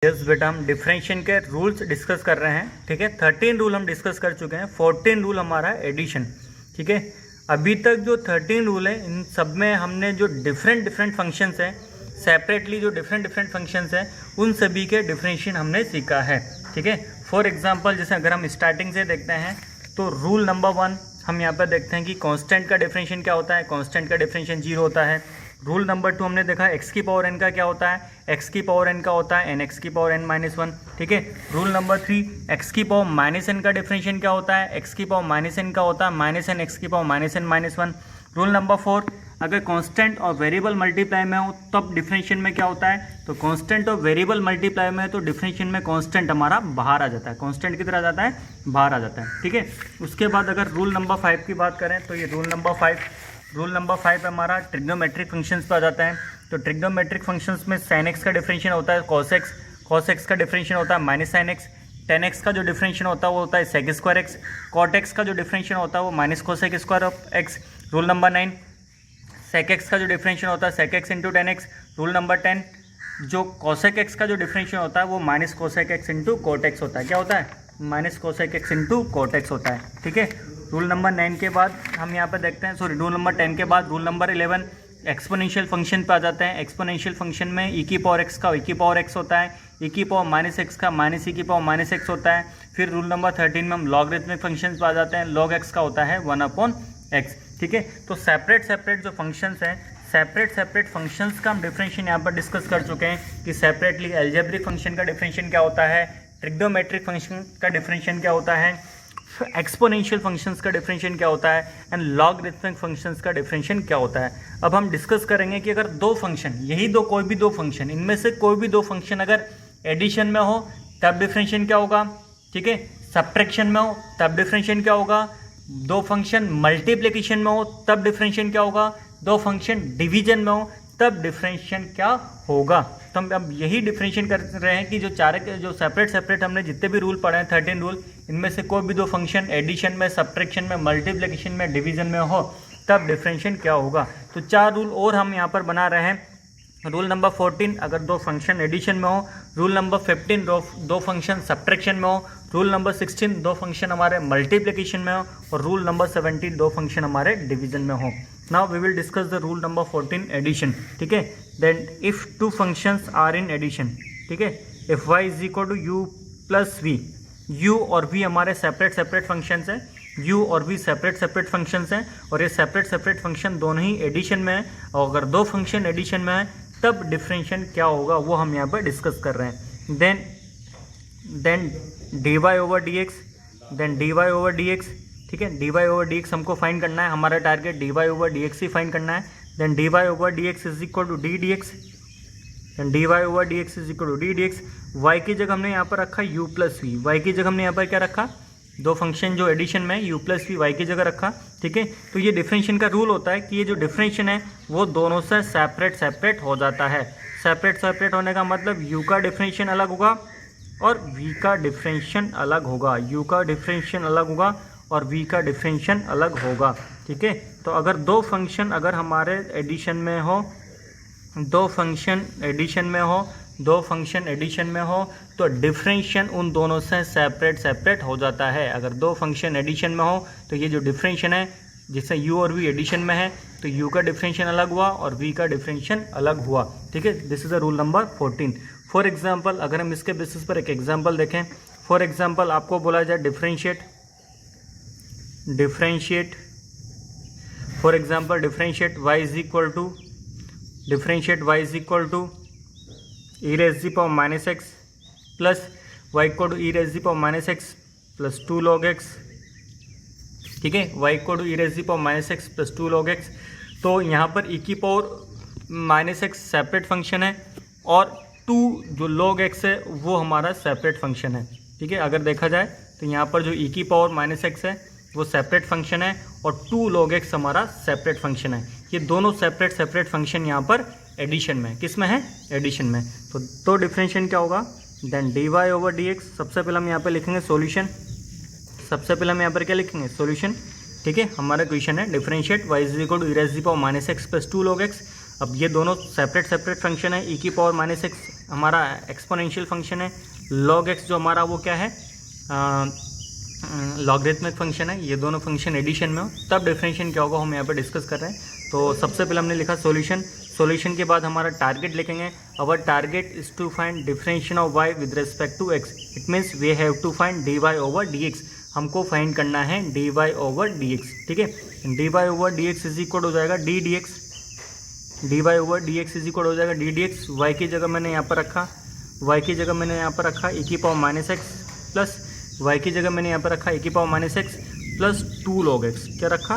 Yes बेटा, हम differentiation के रूल्स डिस्कस कर रहे हैं। ठीक है, 13 रूल हम डिस्कस कर चुके हैं, 14 रूल हमारा एडिशन। ठीक है, अभी तक जो 13 रूल है इन सब में हमने जो डिफरेंट फंक्शंस हैं, सेपरेटली जो डिफरेंट फंक्शंस हैं उन सभी के डिफरेंशिएशन हमने सीखा है। ठीक है, फॉर एग्जांपल जैसे अगर हम स्टार्टिंग से देखते हैं तो रूल नंबर 1 हम यहाँ पर देखते हैं कि कांस्टेंट का डिफरेंशिएशन क्या होता है। कांस्टेंट का डिफरेंशिएशन 0 होता है। रूल नंबर 2 हमने देखा x की पावर n का क्या होता है, x की पावर n का होता है n x की पावर n-1। ठीक है, रूल नंबर 3 x की पावर -n का डिफरेंशिएशन क्या होता है, x की पावर -n का होता है -n x की पावर -n-1। रूल नंबर 4 अगर कांस्टेंट और वेरिएबल मल्टीप्लाई में हो तब डिफरेंशिएशन में क्या होता है, तो कांस्टेंट और वेरिएबल मल्टीप्लाई में है तो डिफरेंशिएशन में कांस्टेंट हमारा बाहर आ जाता है, कांस्टेंट की तरह जाता है, बाहर आ जाता है। ठीक है, उसके बाद अगर रूल नंबर 5 की बात करें तो ये रूल नंबर 5 हमारा ट्रिग्नोमेट्रिक फंक्शंस पे आ जाता है। तो ट्रिग्नोमेट्रिक फंक्शंस में sin x का डिफरेंशिएशन होता है cos x का डिफरेंशिएशन होता है -sin x, tan x का जो डिफरेंशिएशन होता है वो होता है sec square x, cot x का जो डिफरेंशिएशन होता है वो -cosec square of x। Rule number 9 sec x का जो डिफरेंशिएशन होता है sec x into tan x। Rule number 10 जो cosec x का जो डिफरेंशिएशन होता है वो -cosec x into cot x होता है। क्या होता है, -cosec x into cot x होता है। ठीक है, रूल नंबर 9 के बाद हम यहाँ पर देखते हैं, रूल नंबर 10 के बाद रूल नंबर 11 एक्सपोनेंशियल फंक्शन पे आ जाते हैं। एक्सपोनेंशियल फंक्शन में e की पावर x का e की पावर x होता है, e की पावर -x का -e की पावर -x होता है। फिर रूल नंबर 13 में हम लॉगरिथमिक फंक्शन पे आ जाते हैं, log x का होता है 1/x। ठीक है, तो सेपरेट जो फंक्शंस हैं, सेपरेट फंक्शंस का हम डिफरेंशिएशन यहाँ पर डिस्कस कर चुके हैं कि सेपरेटली अलजेब्रिक फंक्शन का डिफरेंशिएशन क्या होता है, ट्रिग्नोमेट्रिक फंक्शन का डिफरेंशिएशन क्या होता है, एक्सपोनेंशियल फंक्शंस का डिफरेंशिएशन क्या होता है एंड लॉगरिथमिक फंक्शंस का डिफरेंशिएशन क्या होता है। अब हम डिस्कस करेंगे कि अगर दो फंक्शन, यही दो कोई भी दो फंक्शन, इनमें से कोई भी दो फंक्शन अगर एडिशन में हो तब डिफरेंशिएशन क्या होगा। ठीक है, सब्ट्रैक्शन में हो तब डिफरेंशिएशन क्या होगा, दो फंक्शन मल्टीप्लिकेशन में हो तब डिफरेंशिएशन क्या होगा, दो फंक्शन डिवीजन में हो तब डिफरेंशिएशन क्या होगा। तो हम अब यही डिफरेंशिएशन कर रहे हैं कि जो सेपरेट हमने जितने भी रूल पढ़े हैं 13 रूल, इनमें से कोई भी दो फंक्शन एडिशन में, सब्ट्रैक्शन में, मल्टीप्लिकेशन में, डिवीजन में हो तब डिफरेंशिएशन क्या होगा। तो 4 रूल और हम यहाँ पर बना रहे हैं। रूल नंबर 14 अगर दो फंक्शन एडिशन में हो, रूल नंबर 15 दो फंक्शन सब्ट्रैक्शन में हो, रूल नंबर 16 दो फंक्शन हमारे मल्टीप्लिकेशन में हो और रूल नंबर 17 दो फंक्शन हमारे डिवीजन में हो। Now we will discuss the rule number 14 addition. ठीक है, then if two functions are in addition, ठीक है, if y is equal to u plus v, u और v हमारे सेपरेट फंक्शंस हैं, u और v सेपरेट फंक्शंस हैं और ये सेपरेट फंक्शन दोनों ही एडिशन में है। और अगर दो फंक्शन एडिशन में है तब डिफरेंशिएशन क्या होगा वो हम यहाँ पर डिस्कस कर रहे हैं। देन dy ओवर dx, ठीक है, dy ओवर dx हमको फाइंड करना है, हमारा टारगेट dy ओवर dx ही फाइंड करना है। Then dy over dx is equal to ddx, then dy over dx is equal to ddx। y की जगह हमने यहाँ पर रखा u प्लस वी, y की जगह हमने यहाँ पर क्या रखा, दो फंक्शन जो एडिशन में u प्लस वी y की जगह रखा। ठीक है, तो ये डिफरेंशिएशन का रूल होता है कि ये जो डिफरेंशिएशन है वो दोनों से सेपरेट हो जाता है। सेपरेट होने का मतलब u का डिफरेंशिएशन अलग होगा और v का डिफरेंशिएशन अलग होगा, u का डिफरेंशिएशन अलग होगा और v का डिफरेंशिएशन अलग होगा। ठीक है, तो अगर दो फंक्शन अगर हमारे एडिशन में हो, दो फंक्शन एडिशन में हो तो डिफरेंशिएशन उन दोनों से सेपरेट हो जाता है। अगर दो फंक्शन एडिशन में हो तो ये जो डिफरेंशिएशन है जिससे u और v एडिशन में है तो u का डिफरेंशिएशन अलग हुआ और v का डिफरेंशिएशन अलग हुआ। ठीक है, this is the rule number 14। For example अगर हम इसके बेसिस पर एक एग्जांपल देखें, फॉर एग्जांपल आपको बोला जाए differentiate for example differentiate y is equal to e raise the power minus x plus y equal to e raise the power minus x plus 2 log x। ठीक है, y equal to e raise the power minus x plus 2 log x। तो यहाँ पर e की power minus x separate function है और 2 जो log x है वो हमारा सेपरेट फंक्शन है। ठीक है, अगर देखा जाए तो यहाँ पर जो e की पावर माइनस x है वो सेपरेट फंक्शन है और 2 log x हमारा सेपरेट फंक्शन है। ये दोनों सेपरेट फंक्शन यहाँ पर एडिशन में, किस में है, एडिशन में। तो डिफरेंशिएशन क्या होगा, देन dy ओवर dx। सबसे पहले हम यहाँ पर लिखेंगे सॉल्यूशन, क्या लिखेंगे, सॉल्यूशन। ठीक है, हमारा क्वेश्चन है differentiate y is equal to e raise the power minus x plus 2 log x। अब ये दोनों सेपरेट फंक्शन है, e की पावर माइनस x हमारा एक्सपोनेंशियल फंक्शन है, log x जो हमारा वो क्या है लॉगरिथमिक फंक्शन है। ये दोनों फंक्शन एडिशन में हो तब डिफरेंशिएशन क्या होगा हम यहाँ पर डिस्कस कर रहे हैं। तो सबसे पहले हमने लिखा सॉल्यूशन, सॉल्यूशन के बाद हमारा टारगेट लिखेंगे। Our target is to find differentiation of y with respect to x। It means we have to find dy over dx। हमको फाइंड करना है dy ओवर dx, ठीक है। dy over dx is equal हो जाएगा d dx, dy over dx is equal हो जाएगा d dx। y की जगह मैंने यहाँ पर रखा, y की जगह मैंने यहाँ पर रखा e की power minus X plus y की जगह मैंने यहाँ पर रखा e की power minus X plus 2 log x। क्या रखा?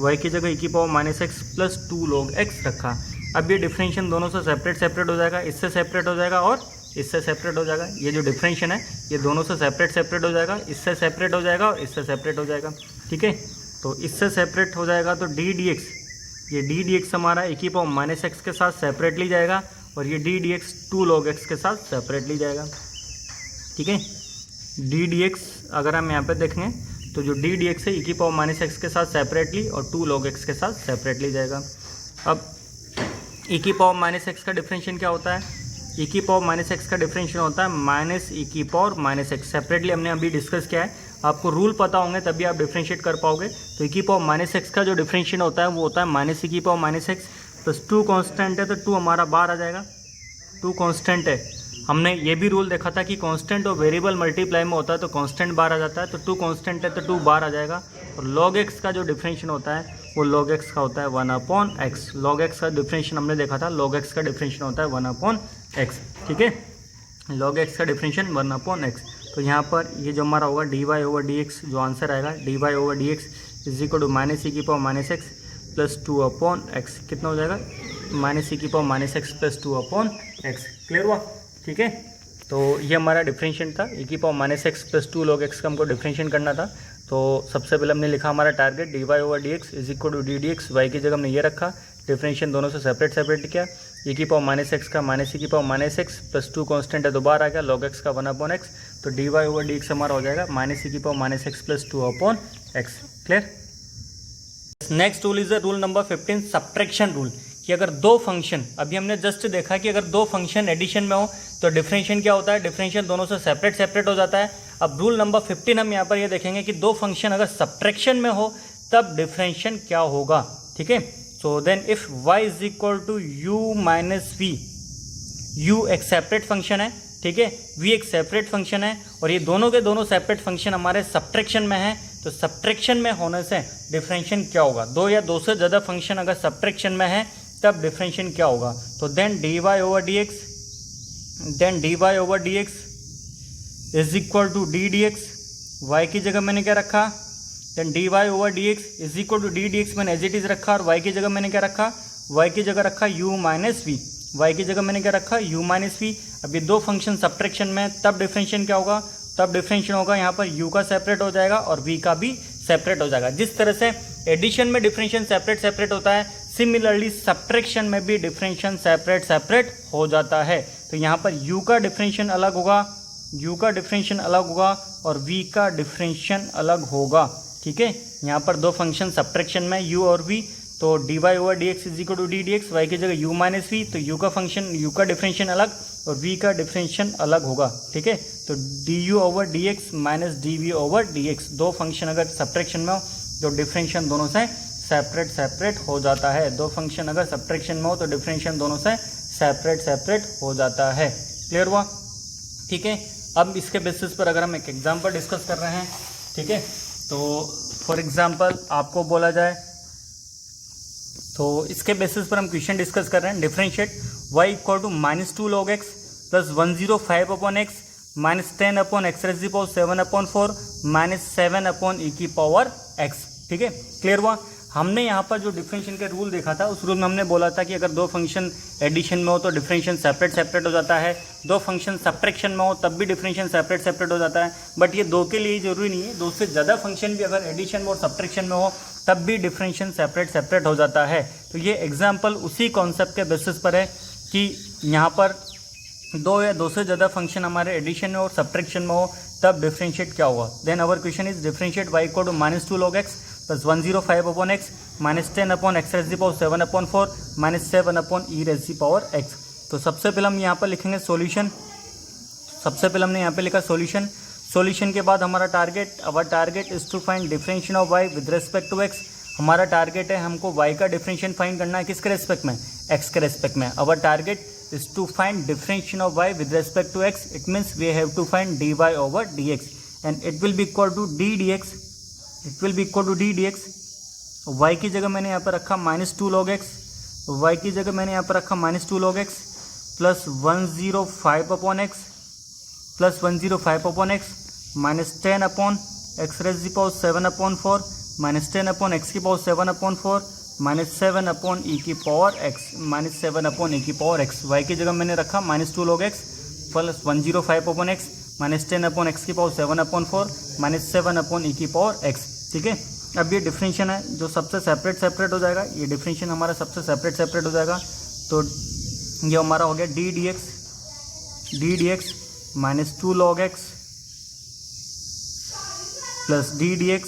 y की जगह e की power minus X plus 2 log x रखा। अब ये डिफरेंशिएशन दोनों से सेपरेट हो जाएगा, इससे सेपरेट हो जाएगा और इससे सेपरेट हो जाएगा। ये जो डिफरेंशिएशन है ये दोनों से सेपरेट हो जाएगा, इससे सेपरेट हो जाएगा और इससे सेपरेट हो जाएगा, ठीक है। तो इससे सेपरेट हो जाएगा तो d dx, ये d dx हमारा e की पावर माइनस एक्स के साथ सेपरेटली जाएगा और ये d dx 2 log x के साथ सेपरेटली जाएगा, ठीक है। d dx अगर हम यहाँ पे देखेंगे तो जो d dx है e की पावर माइनस एक्स के साथ सेपरेटली और 2 log x के साथ सेपरेटली जाएगा। अब e की पावर माइनस एक्स का डिफरेंशिएशन क्या होता है? e की पावर माइनस एक्स का डिफरेंशिएशन होता है माइनस e की पावर माइनस एक्स। सेपरेटली हमने अभी डिस्कस किया है, आपको रूल पता होंगे तभी आप डिफरेंशिएट कर पाओगे। तो e की पावर माइनस एक्स का जो डिफरेंशिएशन होता है वो होता है माइनस e की power minus X plus 2 constant है तो 2 हमारा बाहर आ जाएगा, 2 कॉन्स्टेंट है। हमने ये भी रूल देखा था कि कांस्टेंट और वेरिएबल मल्टीप्लाई में होता है तो कांस्टेंट बाहर आ जाता है, तो 2 कांस्टेंट है तो 2 बाहर आ जाएगा। और log x का जो डिफरेंशिएशन होता है वो log x का होता है 1/x। log x का डिफरेंशिएशन हमने देखा था, log x का डिफरेंशिएशन होता है 1/x, ठीक है। log x का डिफरेंशिएशन 1/x। तो यहाँ पर ये जो हमारा होगा dy ओवर dx, जो आंसर आएगा dy over dx is equal to minus e की power minus X plus 2/x। कितना हो जाएगा? माइनस e की power minus X plus 2/x। Clear हुआ? ठीक है। तो ये हमारा डिफरेंशिएशन था, e की power minus X plus 2 log x का हमको डिफरेंशिएशन करना था। तो सबसे पहले हमने लिखा हमारा target dy over dx is equal to d dx। y की जगह हमने ये रखा, डिफरेंशिएशन दोनों से सेपरेट किया। e की पावर माइनस एक्स का माइनस e की power minus X plus 2 constant है दोबारा आ गया, log x का 1/x। तो dy ओवर dx हमारा हो जाएगा माइनस e की power minus X plus 2/x। Clear? Next rule is the rule number 15, subtraction rule. कि अगर दो फंक्शन, अभी हमने जस्ट देखा कि अगर दो फंक्शन एडिशन में हो तो डिफरेंशिएशन क्या होता है? डिफरेंशिएशन दोनों से सेपरेट हो जाता है। अब रूल नंबर 15 हम यहाँ पर ये देखेंगे कि दो फंक्शन अगर सब्ट्रैक्शन में हो तब डिफरेंशिएशन क्या होगा, ठीक है। So then if y is equal to u minus v, u एक सेपरेट फंक्शन है, ठीक है, v एक सेपरेट फंक्शन है और ये दोनों के दोनों सेपरेट फंक्शन हमारे सब्ट्रैक्शन में है, तो सब्ट्रैक्शन में होने से डिफरेंशिएशन क्या होगा? दो या दो से ज़्यादा फंक्शन अगर सब्ट्रैक्शन में है तब डिफरेंशिएशन क्या होगा? तो then dy over dx is equal to d dx। y की जगह मैंने क्या रखा? Then dy over dx is equal to d dx मैंने एज इट इज रखा और y की जगह मैंने क्या रखा? y की जगह रखा u माइनस v। y की जगह मैंने क्या रखा? u minus v। अब ये दो फंक्शन सब्ट्रैक्शन में तब डिफरेंशिएशन क्या होगा? तब डिफरेंशिएशन होगा यहाँ पर u का सेपरेट हो जाएगा और v का भी सेपरेट हो जाएगा। जिस तरह से एडिशन में डिफरेंशिएशन सेपरेट होता है, सिमिलरली सब्ट्रैक्शन में भी डिफरेंशिएशन सेपरेट हो जाता है। तो यहाँ पर u का डिफरेंशिएशन अलग होगा, u का डिफरेंशिएशन अलग होगा और v का डिफरेंशिएशन अलग होगा, ठीक है। यहाँ पर दो फंक्शन सब्ट्रैक्शन में u और v, तो dy over dx is equal to d dx, y की जगह u माइनस v, तो u का डिफरेंशिएशन अलग और v का डिफरेंशिएशन अलग होगा, ठीक है। तो du over dx minus dv over dx, दो फंक्शन अगर सब्ट्रैक्शन में हो तो डिफरेंशिएशन दोनों से सेपरेट हो जाता है। दो फंक्शन अगर सब्ट्रैक्शन में हो तो डिफरेंशिएशन दोनों से सेपरेट हो जाता है। क्लियर हुआ? ठीक है। अब इसके बेसिस पर अगर हम एक एग्जांपल डिस्कस कर रहे हैं, ठीक है, तो फॉर एग्जांपल आपको बोला जाए तो इसके बेसिस पर हम क्वेश्चन डिस्कस कर रहे हैं। Differentiate y equal to -2 log x plus 105/x minus 10/x raise to power 7/4 minus 7/e⁻x, ठीक है। क्लियर हुआ? हमने यहाँ पर जो डिफरेंशिएशन के रूल देखा था उस रूल में हमने बोला था कि अगर दो फंक्शन एडिशन में हो तो डिफरेंशिएशन सेपरेट हो जाता है, दो फंक्शन सब्ट्रैक्शन में हो तब भी डिफरेंशिएशन सेपरेट हो जाता है। बट ये दो के लिए जरूरी नहीं है, दो से ज़्यादा फंक्शन भी अगर एडिशन में और सब्ट्रैक्शन में हो तब भी डिफरेंशिएशन सेपरेट हो जाता है। तो ये एग्जाम्पल उसी कॉन्सेप्ट के बेसिस पर है कि यहाँ पर दो या दो से ज़्यादा फंक्शन हमारे एडिशन में और सब्ट्रैक्शन में हो तब डिफरेंशिएट क्या होगा। Then our question is differentiate y equal to -2 log x plus 105/x minus 10/x raise to power 7/4 minus 7/e raise to power x। तो सबसे पहले हम यहाँ पर लिखेंगे सॉल्यूशन। सबसे पहले हमने यहाँ पे लिखा सॉल्यूशन। सॉल्यूशन के बाद हमारा target, our target is to find differentiation of y with respect to x। हमारा टारगेट है हमको y का डिफरेंशिएशन फाइंड करना है, किसके रेस्पेक्ट में, x के रेस्पेक्ट में। Our target is to find differentiation of y with respect to x। It means we have to find dy over dx and it will be equal to d dx। It will be equal to d dx। y की जगह मैंने यहाँ पर रखा -2 log x, y की जगह मैंने यहाँ पर रखा -2 log x plus 105 upon x plus 105 upon x minus 10 upon x raise की power 7 upon 4 minus 10 upon x की power 7 upon 4 minus 7 upon e की power x minus 7 upon e की पावर x। y की जगह मैंने रखा -2 log x plus 105 upon x minus 10 upon x की power 7 upon 4 minus 7 upon e की power x। ठीक है, अब ये डिफरेंशिएशन है जो सबसे सेपरेट हो जाएगा। ये डिफरेंशिएशन हमारा सबसे सेपरेट हो जाएगा। तो ये हमारा हो गया d dx minus 2 log x plus d dx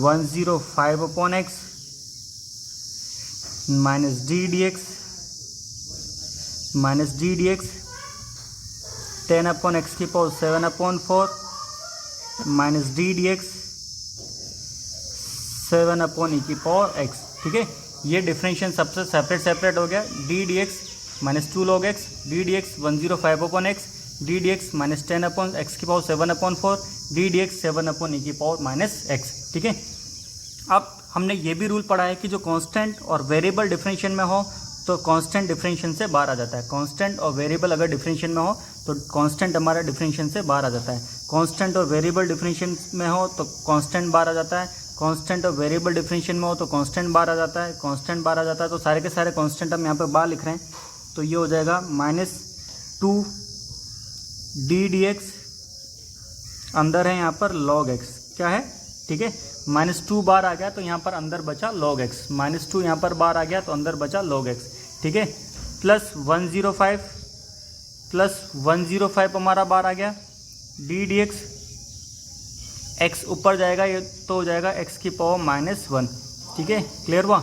105 upon x minus d dx 10 upon x की power 7 upon 4 minus d dx 7 upon e की पावर x। ठीक है, ये डिफरेंशिएशन सबसे सेपरेट हो गया। d dx minus 2 log x, d dx 105 upon x, d dx minus 10 upon x की power 7 upon 4, d dx 7 upon e की power minus x। ठीक है, अब हमने ये भी रूल पढ़ा है कि जो कांस्टेंट और वेरिएबल डिफरेंशिएशन में हो तो कांस्टेंट डिफरेंशिएशन से बाहर आ जाता है। कांस्टेंट और वेरिएबल अगर डिफरेंशिएशन में हो तो कांस्टेंट हमारा डिफरेंशिएशन से बाहर आ जाता है। कांस्टेंट और वेरिएबल डिफरेंशिएशन में हो तो कांस्टेंट बाहर आ जाता है। कांस्टेंट और वेरिएबल डिफरेंशिएशन में हो तो कांस्टेंट बाहर आ जाता है। कांस्टेंट बाहर आ जाता है तो सारे के सारे कांस्टेंट हम यहाँ पे बाहर लिख रहे हैं। तो ये हो जाएगा -2 d dx, अंदर है यहाँ पर log x, क्या है, ठीक है, -2 बाहर आ गया तो यहाँ पर अंदर बचा log x, -2 यहाँ पर बाहर आ गया तो अंदर बचा log x। ठीक है, प्लस 105 हमारा बाहर आ गया, d dx x ऊपर जाएगा ये तो हो जाएगा x की पावर -1। ठीक है, क्लियर हुआ।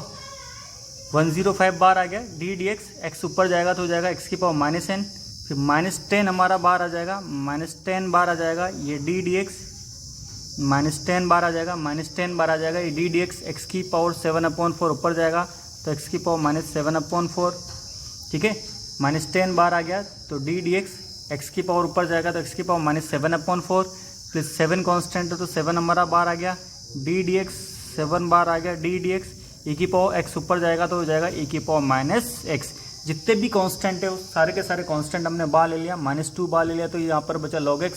105 बाहर आ गया, d dx x ऊपर जाएगा तो हो जाएगा x की पावर -n, फिर -10 हमारा बाहर आ जाएगा, -10 बाहर आ जाएगा, ये d dx -10 बाहर आ जाएगा, -10 बाहर आ जाएगा, ये d dx x की पावर 7/4 ऊपर जाएगा तो x की पावर -7/4। ठीक है, -10 बाहर आ गया तो d dx x की पावर ऊपर जाएगा तो x की पावर -7/4 प्लस 7 कांस्टेंट है तो 7 हमारा बाहर आ गया, d dx 7 बाहर आ गया, d dx e की पावर x ऊपर जाएगा तो हो जाएगा e की पावर -x। जितने भी कांस्टेंट है सारे के सारे कांस्टेंट हमने बाहर ले लिया। -2 बाहर ले लिया तो यहाँ पर बचा log x,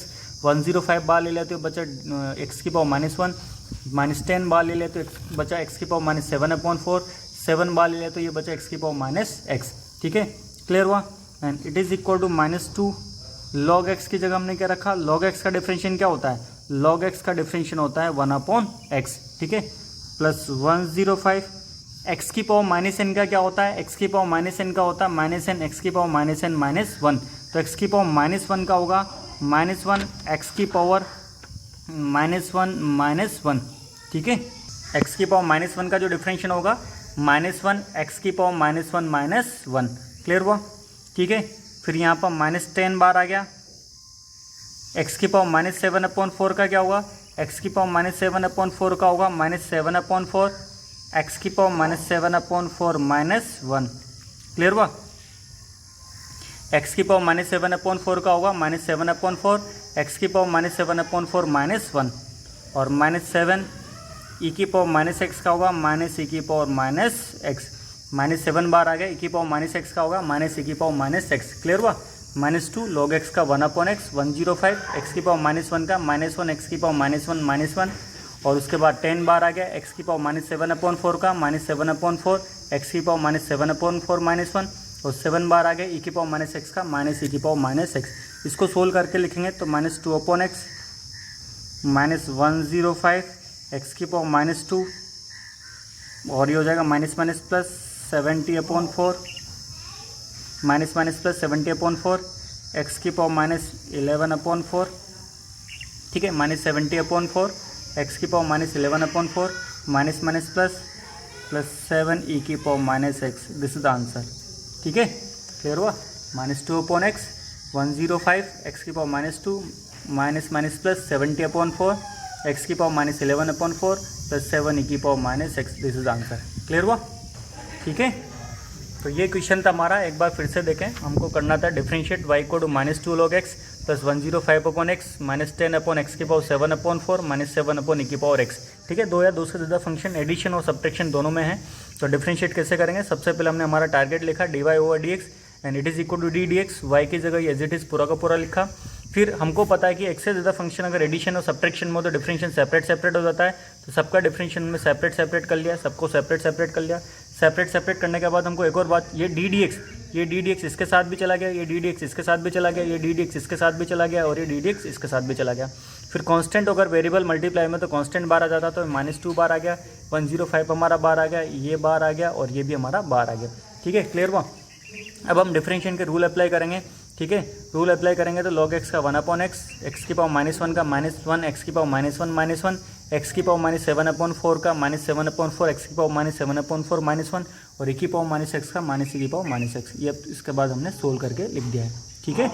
105 बाहर ले लिया तो बचा x की पावर -1, -10 बाहर ले लिया तो बचा x की पावर -7/4, 7 बाहर ले लिया तो ये बचा x की पावर -x। ठीक है, क्लियर हुआ। And it is equal to -2 log x की जगह हमने क्या रखा, log x का डिफरेंशिएशन क्या होता है, log x का डिफरेंशिएशन होता है 1/x। ठीक है, प्लस 105 x की पावर -n का क्या होता है, x की पावर -n का होता है -n, x की पावर -n -1, तो x की पावर -1 का होगा -1 x की पावर -1। ठीक है, x की पावर -1 का जो डिफरेंशिएशन होगा -1 x की पावर -1 क्लियर हुआ। ठीक है, फिर यहाँ पर -10 बार आ गया, x की पावर -7/4 का क्या होगा, x की पावर -7/4 का होगा -7/4, x की पावर -7/4 -1 क्लियर हुआ। x की पावर -7/4 का होगा -7/4, x की पावर -7/4 -1 और -7 e की पावर -x का होगा -e की पावर -x, -7 बार आ गया, e की पावर -x का होगा -e की पावर -x क्लियर हुआ। -2 log x का 1/x, 105 x की पावर -1 का -1 x की पावर -1 और उसके बाद 10 बार आ गया, x की पावर -7/4 का -7/4 x की पावर -7/4 -1 और 7 बार आ गया, e की पावर -x का -e की पावर -x। इसको सोल्व करके लिखेंगे तो -2/x -105 x की पावर -2 और ये हो जाएगा -+ 70/4 -+ 70/4 x की पावर -11/4। ठीक है, -70/4 x की पावर -11/4 ++ 7 e की power -x, this is the answer. ठीक है, क्लियर हुआ। -2/x 105 x की पावर -2 माइनस प्लस 70/4 x की पावर -11/4 प्लस 7 e की power -x, this is answer. Clear हुआ, ठीक है। तो ये क्वेश्चन था हमारा, एक बार फिर से देखें। हमको करना था डिफरेंशिएट y को 2 log x plus 105/x -10/x की पावर 7/4 -7 e की पावर x, ठीक है। दो या दो से ज़्यादा फंक्शन एडिशन और सब्ट्रैक्शन दोनों में है, तो डिफरेंशिएट कैसे करेंगे। सबसे पहले हमने हमारा टारगेट लिखा dy/dx and it is equal to ddx, y की जगह एज इट इज़ पूरा का पूरा लिखा। फिर हमको पता है कि एक से ज़्यादा फंक्शन अगर एडिशन और सब्ट्रैक्शन में हो तो डिफरेंशिएशन सेपरेट हो जाता है, तो सबका डिफरेंशिएशन में सेपरेट कर लिया, सबको सेपरेट कर लिया। सेपरेट करने के बाद हमको एक और बात, ये ddx इसके साथ भी चला गया, ये ddx इसके साथ भी चला गया, ये ddx इसके साथ भी चला गया और ये ddx इसके साथ भी चला गया। फिर कांस्टेंट अगर वेरिएबल मल्टीप्लाई में तो कांस्टेंट बार आ जाता, तो -2 बार आ गया, 105 हमारा बार आ गया, ये बार आ गया और ये भी हमारा बार आ गया, ठीक है। क्लियर हुआ। अब हम डिफरेंशिएशन के रूल अप्लाई करेंगे, ठीक है। रूल अप्लाई करेंगे तो log x का 1/x, x की पावर -1 का -1, x की पावर -1, x की पावर -7/4 का -7/4, x की पावर -7/4 -1 और e की पावर -x का -e की पावर -x। ये इसके बाद हमने सोल्व करके लिख दिया है, ठीक है।